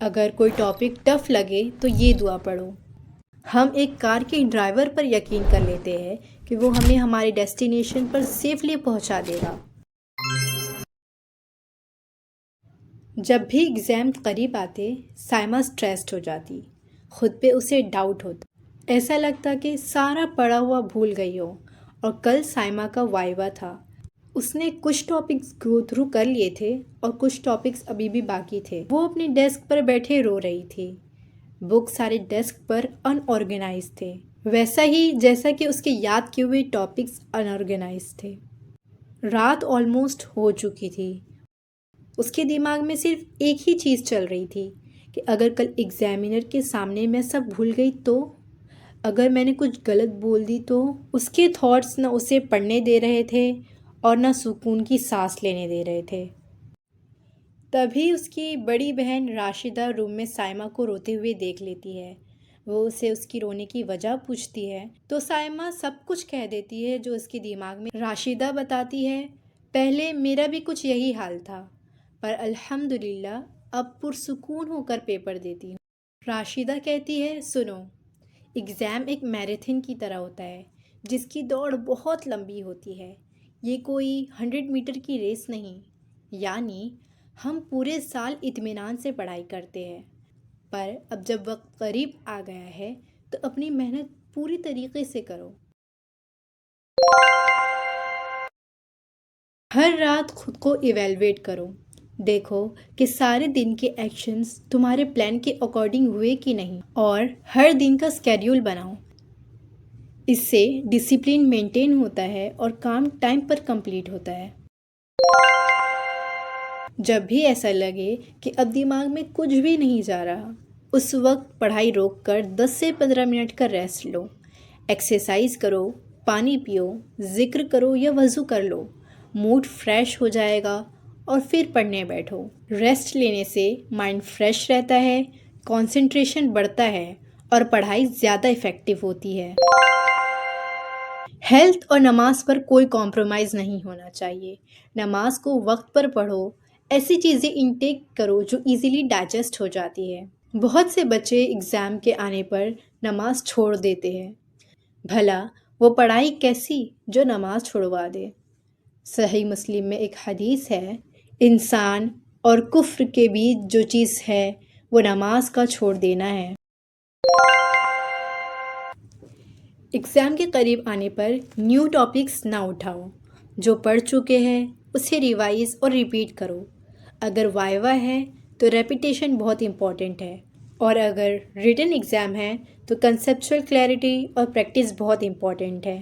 اگر کوئی topic tough لگے تو یہ دعا پڑھو۔ ہم ایک کار کے ڈرائیور پر یقین کر لیتے ہیں کہ وہ ہمیں ہمارے ڈیسٹینیشن پر سیفلی پہنچا دے گا۔ جب بھی ایگزام قریب آتے سائمہ اسٹریسڈ ہو جاتی، خود پہ اسے ڈاؤٹ ہوتا، ایسا لگتا کہ سارا پڑھا ہوا بھول گئی ہو۔ اور کل سائمہ کا وائوا تھا، اس نے کچھ ٹاپکس گو تھرو کر لیے تھے اور کچھ ٹاپکس ابھی بھی باقی تھے۔ وہ اپنے ڈیسک پر بیٹھے رو رہی تھی، بک سارے ڈیسک پر ان آرگنائز تھے، ویسا ہی جیسا کہ اس کے یاد کیے ہوئے ٹاپکس ان آرگنائز تھے۔ رات آلموسٹ ہو چکی تھی، اس کے دماغ میں صرف ایک ہی چیز چل رہی تھی کہ اگر کل ایگزامینر کے سامنے میں سب بھول گئی تو، اگر میں نے کچھ غلط بول دی تو۔ اس کے تھاٹس نہ اسے پڑھنے دے رہے تھے اور نہ سکون کی سانس لینے دے رہے تھے۔ تبھی اس کی بڑی بہن راشدہ روم میں سائمہ کو روتے ہوئے دیکھ لیتی ہے۔ وہ اسے اس کی رونے کی وجہ پوچھتی ہے تو سائمہ سب کچھ کہہ دیتی ہے جو اس کے دماغ میں۔ راشدہ بتاتی ہے، پہلے میرا بھی کچھ یہی حال تھا، پر الحمدللہ اب پرسکون ہو کر پیپر دیتی ہوں۔ راشدہ کہتی ہے، سنو، ایگزام ایک میراتھن کی طرح ہوتا ہے جس کی دوڑ بہت لمبی ہوتی ہے، یہ کوئی 100 میٹر کی ریس نہیں۔ یعنی ہم پورے سال اطمینان سے پڑھائی کرتے ہیں، پر اب جب وقت قریب آ گیا ہے تو اپنی محنت پوری طریقے سے کرو۔ ہر رات خود کو ایویلویٹ کرو، دیکھو کہ سارے دن کے ایکشنز تمہارے پلان کے اکارڈنگ ہوئے کہ نہیں، اور ہر دن کا اسکیڈیول بناؤ۔ اس سے ڈسپلن مینٹین ہوتا ہے اور کام ٹائم پر کمپلیٹ ہوتا ہے۔ جب بھی ایسا لگے کہ اب دماغ میں کچھ بھی نہیں جا رہا، اس وقت پڑھائی روک کر 10 سے 15 منٹ کا ریسٹ لو، ایکسرسائز کرو، پانی پیو، ذکر کرو یا وضو کر لو، موڈ فریش ہو جائے گا اور پھر پڑھنے بیٹھو۔ ریسٹ لینے سے مائنڈ فریش رہتا ہے، کنسنٹریشن بڑھتا ہے اور پڑھائی زیادہ افیکٹو ہوتی ہے۔ ہیلتھ اور نماز پر کوئی کمپرومائز نہیں ہونا چاہیے۔ نماز کو وقت پر پڑھو، ایسی چیزیں انٹیک کرو جو ایزیلی ڈائجسٹ ہو جاتی ہے۔ بہت سے بچے ایگزام کے آنے پر نماز چھوڑ دیتے ہیں، بھلا وہ پڑھائی کیسی جو نماز چھوڑوا دے۔ صحیح مسلم میں ایک حدیث ہے، انسان اور کفر کے بیچ جو چیز ہے وہ نماز کا چھوڑ دینا ہے۔ ایگزام کے قریب آنے پر نیو ٹاپکس نہ اٹھاؤ، جو پڑھ چکے ہیں اسے ریوائز اور ریپیٹ کرو۔ اگر وائوا ہے تو ریپیٹیشن بہت امپورٹنٹ ہے، اور اگر ریٹن ایگزام ہے تو کنسیپچول کلیئرٹی اور پریکٹس بہت امپورٹنٹ ہے۔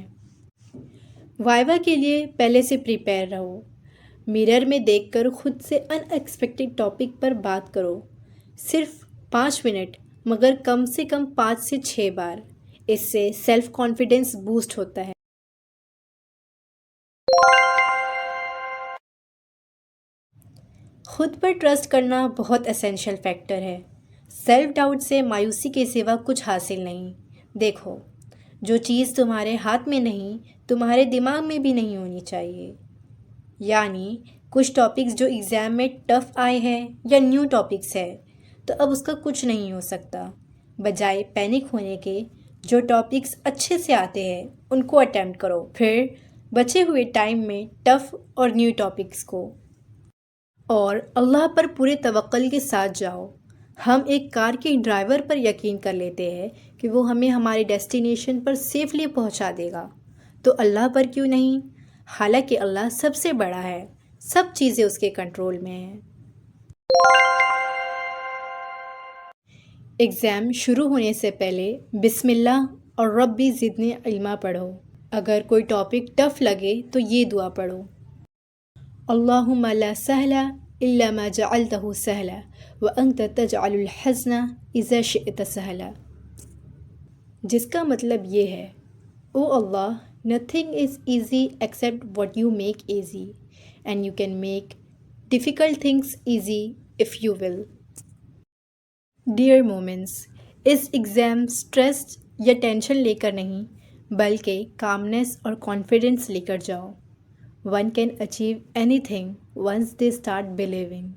وائوا کے لیے پہلے سے پریپیئر رہو، مرر میں دیکھ کر خود سے ان ایکسپیکٹڈ ٹاپک پر بات کرو، صرف 5 منٹ مگر کم سے کم 5 سے 6 بار، اس سے سیلف کانفیڈنس بوسٹ ہوتا ہے۔ خود پر ٹرسٹ کرنا بہت اسینشیل فیکٹر ہے۔ سیلف ڈاؤٹ سے مایوسی کے سوا کچھ حاصل نہیں۔ دیکھو، جو چیز تمہارے ہاتھ میں نہیں تمہارے دماغ میں بھی نہیں ہونی چاہیے۔ یعنی کچھ ٹاپکس جو ایگزام میں ٹف آئے ہیں یا نیو ٹاپکس ہے تو اب اس کا کچھ نہیں ہو سکتا، بجائے پینک ہونے کے جو ٹاپکس اچھے سے آتے ہیں ان کو اٹیمپٹ کرو، پھر بچے ہوئے ٹائم میں ٹف اور نیو ٹاپکس کو، اور اللہ پر پورے توکل کے ساتھ جاؤ۔ ہم ایک کار کے ڈرائیور پر یقین کر لیتے ہیں کہ وہ ہمیں ہمارے ڈیسٹینیشن پر سیفلی پہنچا دے گا، تو اللہ پر کیوں نہیں؟ حالانکہ اللہ سب سے بڑا ہے، سب چیزیں اس کے کنٹرول میں ہیں۔ ایگزام شروع ہونے سے پہلے بسم اللہ اور ربی زدنی علما پڑھو۔ اگر کوئی ٹاپک ٹف لگے تو یہ دعا پڑھو، اللہم لا سہل الا ما جعلتہ سہلا وانت تجعل الحزن اذا شئت سہلا، جس کا مطلب یہ ہے، او اللہ، nothing is easy except what you make easy, and you can make difficult things easy if you will. Dear moments، اس ایگزام سٹریس یا ٹینشن لے کر نہیں بلکہ کامنس اور کانفیڈنس لے کر جاؤ۔ One can achieve anything once they start believing.